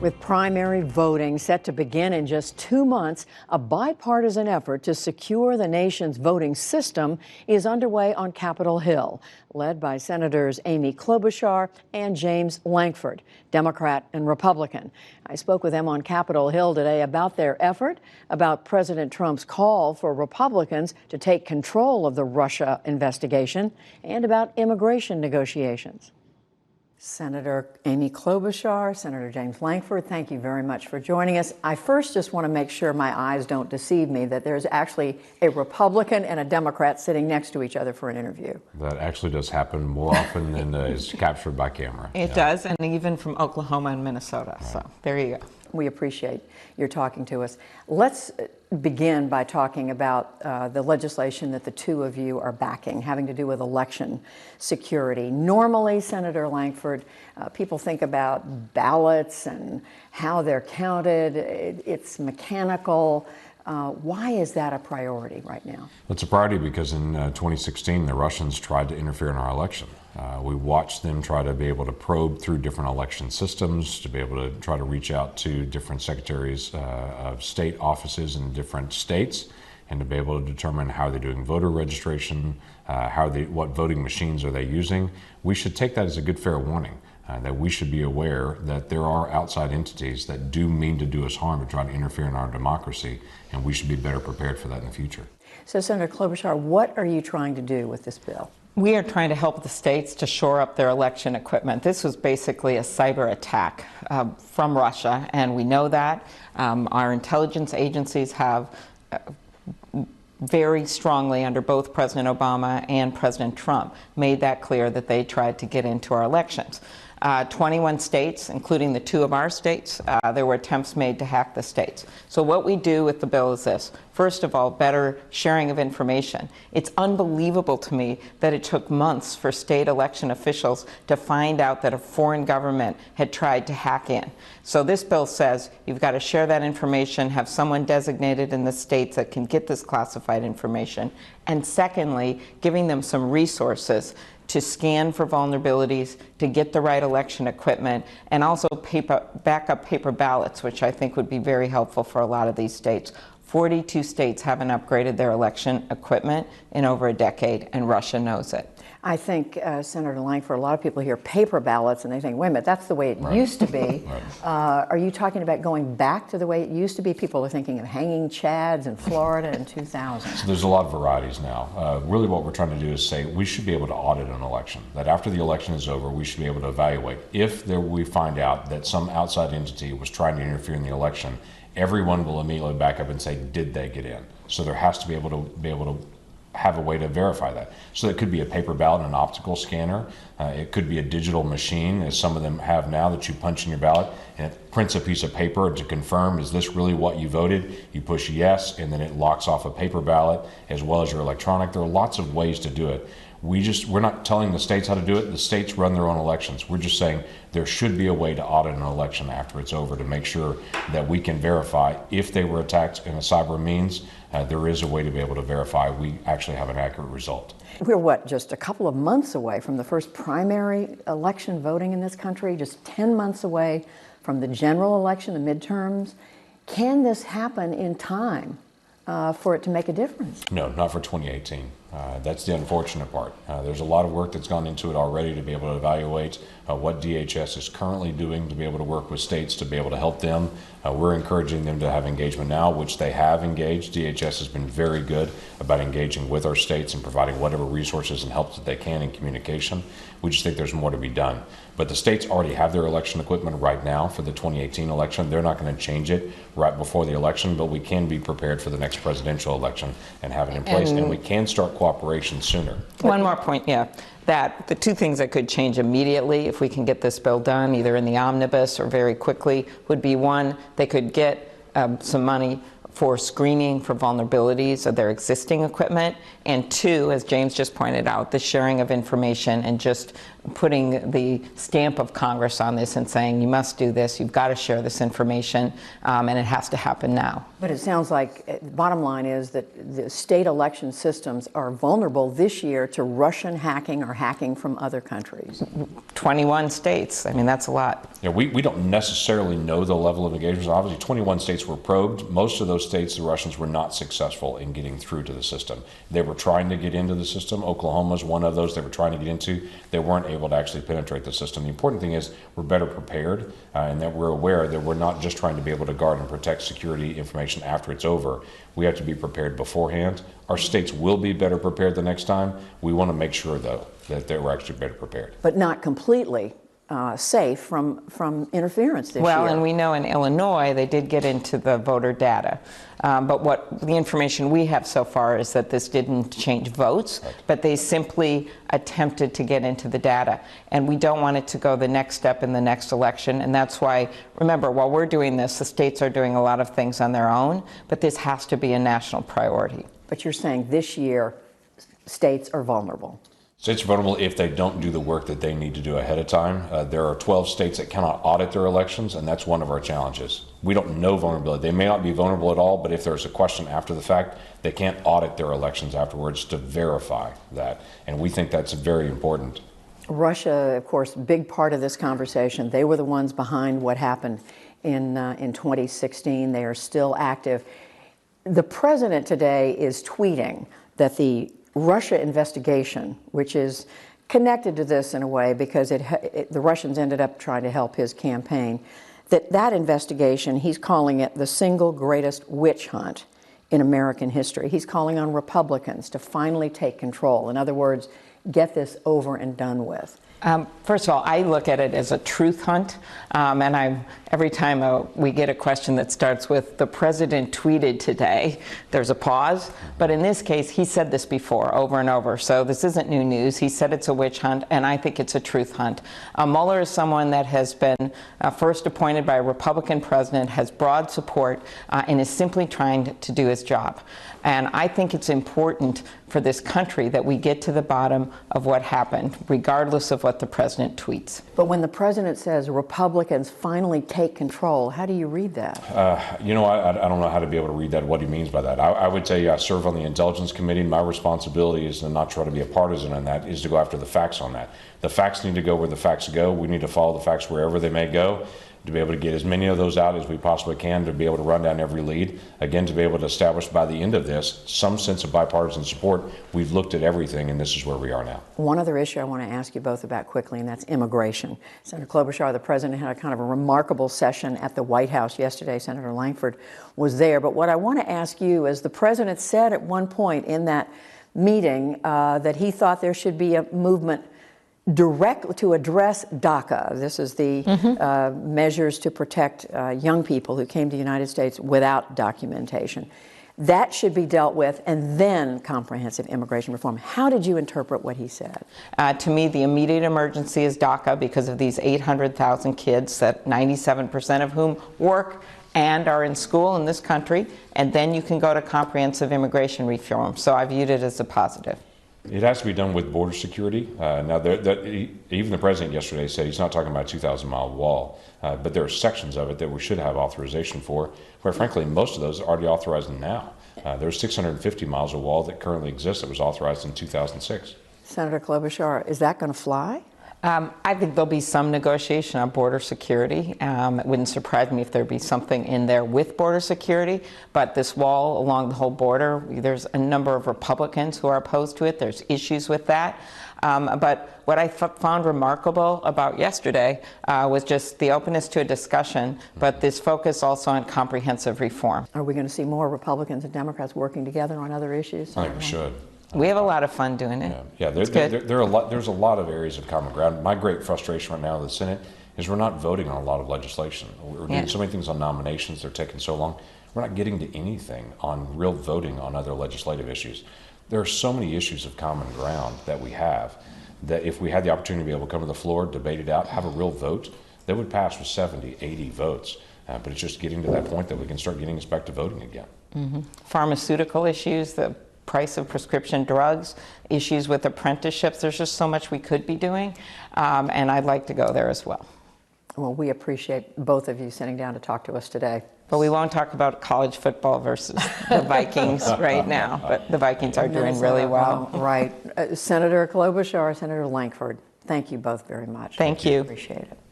With primary voting set to begin in just 2 months, a bipartisan effort to secure the nation's voting system is underway on Capitol Hill, led by Senators Amy Klobuchar and James Lankford, Democrat and Republican. I spoke with them on Capitol Hill today about their effort, about President Trump's call for Republicans to take control of the Russia investigation, and about immigration negotiations. Senator Amy Klobuchar, Senator James Lankford, thank you very much for joining us. I first just want to make sure my eyes don't deceive me that there's actually a Republican and a Democrat sitting next to each other for an interview. That actually does happen more often than is captured by camera. It does, and even from Oklahoma and Minnesota. Right. So there you go. We appreciate your talking to us. Let's begin by talking about the legislation that the two of you are backing, having to do with election security. Normally, Senator Lankford, people think about ballots and how they're counted. It's mechanical. Why is that a priority right now? It's a priority because in 2016, the Russians tried to interfere in our election. We watched them try to be able to probe through different election systems, to be able to try to reach out to different secretaries of state offices in different states, and to be able to determine how they're doing voter registration, what voting machines are they using. We should take that as a good, fair warning. That we should be aware that there are outside entities that do mean to do us harm and try to interfere in our democracy, and we should be better prepared for that in the future. So, Senator Klobuchar, what are you trying to do with this bill? We are trying to help the states to shore up their election equipment. This was basically a cyber attack from Russia, and we know that. Our intelligence agencies have very strongly, under both President Obama and President Trump, made that clear that they tried to get into our elections. 21 states, including the 2 of our states, there were attempts made to hack the states. So what we do with the bill is this. First of all, better sharing of information. It's unbelievable to me that it took months for state election officials to find out that a foreign government had tried to hack in. So this bill says you've got to share that information, have someone designated in the states that can get this classified information, and secondly, giving them some resources to scan for vulnerabilities, to get the right election equipment, and also backup paper ballots, which I think would be very helpful for a lot of these states. 42 states haven't upgraded their election equipment in over a decade, and Russia knows it. I think, Senator Lankford, a lot of people hear paper ballots and they think, wait a minute, that's the way it used to be. Are you talking about going back to the way it used to be? People are thinking of hanging chads in Florida in 2000. So there's a lot of varieties now. Really what we're trying to do is say we should be able to audit an election, that after the election is over, we should be able to evaluate. If we find out that some outside entity was trying to interfere in the election, everyone will immediately back up and say, did they get in? So there has to be able to have a way to verify that. So it could be a paper ballot and an optical scanner. It could be a digital machine, as some of them have now, that you punch in your ballot and it prints a piece of paper to confirm, is this really what you voted? You push yes, and then it locks off a paper ballot as well as your electronic. There are lots of ways to do it. We're not telling the states how to do it. The states run their own elections. We're just saying there should be a way to audit an election after it's over to make sure that we can verify if they were attacked in a cyber means. There is a way to be able to verify we actually have an accurate result. We're just a couple of months away from the first primary election voting in this country, just 10 months away from the general election, the midterms. Can this happen in time for it to make a difference? No, not for 2018. That's the unfortunate part. There's a lot of work that's gone into it already to be able to evaluate what DHS is currently doing to be able to work with states to be able to help them. We're encouraging them to have engagement now, which they have engaged. DHS has been very good about engaging with our states and providing whatever resources and help that they can in communication. We just think there's more to be done. But the states already have their election equipment right now for the 2018 election. They're not going to change it right before the election, but we can be prepared for the next presidential election and have it in place, and we can start cooperation sooner. One more point, that the 2 things that could change immediately if we can get this bill done, either in the omnibus or very quickly, would be 1, they could get some money for screening for vulnerabilities of their existing equipment, and two, as James just pointed out, the sharing of information and just putting the stamp of Congress on this and saying, you must do this, you've got to share this information, and it has to happen now. But it sounds like the bottom line is that the state election systems are vulnerable this year to Russian hacking or hacking from other countries. 21 states, I mean, that's a lot. Yeah, we don't necessarily know the level of engagement. Obviously, 21 states were probed. Most of those states, the Russians were not successful in getting through to the system. They were trying to get into the system. Oklahoma is one of those they were trying to get into. They weren't able to actually penetrate the system. The important thing is we're better prepared and that we're aware that we're not just trying to be able to guard and protect security information after it's over. We have to be prepared beforehand. Our states will be better prepared the next time. We want to make sure, though, that we're actually better prepared. But not completely safe from interference this year. Well, and we know in Illinois they did get into the voter data. But what the information we have so far is that this didn't change votes, but they simply attempted to get into the data. And we don't want it to go the next step in the next election. And that's why, remember, while we're doing this, the states are doing a lot of things on their own, but this has to be a national priority. But you're saying this year states are vulnerable. States are vulnerable if they don't do the work that they need to do ahead of time. There are 12 states that cannot audit their elections, and that's one of our challenges. We don't know vulnerability. They may not be vulnerable at all, but if there's a question after the fact, they can't audit their elections afterwards to verify that. And we think that's very important. Russia, of course, big part of this conversation. They were the ones behind what happened in 2016. They are still active. The president today is tweeting that the Russia investigation, which is connected to this in a way because the Russians ended up trying to help his campaign, that investigation, he's calling it the single greatest witch hunt in American history. He's calling on Republicans to finally take control. In other words, get this over and done with. First of all, I look at it as a truth hunt, and every time we get a question that starts with "the president tweeted today," there's a pause. But in this case, he said this before, over and over. So this isn't new news. He said it's a witch hunt, and I think it's a truth hunt. Mueller is someone that has been first appointed by a Republican president, has broad support, and is simply trying to do his job. And I think it's important for this country that we get to the bottom of what happened, regardless of what the president tweets. But when the president says Republicans finally take control, how do you read that? I don't know how to be able to read that, what he means by that. I would tell you I serve on the Intelligence Committee. My responsibility is to not try to be a partisan in that, is to go after the facts on that. The facts need to go where the facts go. We need to follow the facts wherever they may go, to be able to get as many of those out as we possibly can, to be able to run down every lead. Again, to be able to establish by the end of this some sense of bipartisan support. We've looked at everything, and this is where we are now. One other issue I want to ask you both about quickly, and that's immigration. Senator Klobuchar, the president, had a kind of a remarkable session at the White House yesterday. Senator Lankford was there. But what I want to ask you is, the president said at one point in that meeting that he thought there should be a movement directly to address DACA. This is the measures to protect young people who came to the United States without documentation. That should be dealt with, and then comprehensive immigration reform. How did you interpret what he said? To me, the immediate emergency is DACA because of these 800,000 kids, that 97% of whom work and are in school in this country, and then you can go to comprehensive immigration reform. So I viewed it as a positive. It has to be done with border security. Now, even the president yesterday said he's not talking about a 2,000-mile wall, but there are sections of it that we should have authorization for. Quite frankly, most of those are already authorized now. There's 650 miles of wall that currently exists that was authorized in 2006. Senator Klobuchar, is that going to fly? I think there'll be some negotiation on border security. It wouldn't surprise me if there'd be something in there with border security, but this wall along the whole border, there's a number of Republicans who are opposed to it. There's issues with that. But what I found remarkable about yesterday was just the openness to a discussion, but this focus also on comprehensive reform. Are we going to see more Republicans and Democrats working together on other issues? I think we should. We have a lot of fun doing it. Yeah, there's a lot of areas of common ground. My great frustration right now in the Senate is we're not voting on a lot of legislation. We're doing so many things on nominations, they're taking so long. We're not getting to anything on real voting on other legislative issues. There are so many issues of common ground that we have that if we had the opportunity to be able to come to the floor, debate it out, have a real vote, they would pass with 70, 80 votes. But it's just getting to that point that we can start getting us back to voting again. Pharmaceutical issues, the price of prescription drugs, issues with apprenticeships. There's just so much we could be doing, and I'd like to go there as well. Well, we appreciate both of you sitting down to talk to us today. But we won't talk about college football versus the Vikings right now, but the Vikings are doing really well. Right. Senator Klobuchar, Senator Lankford, thank you both very much. Thank you. Appreciate it.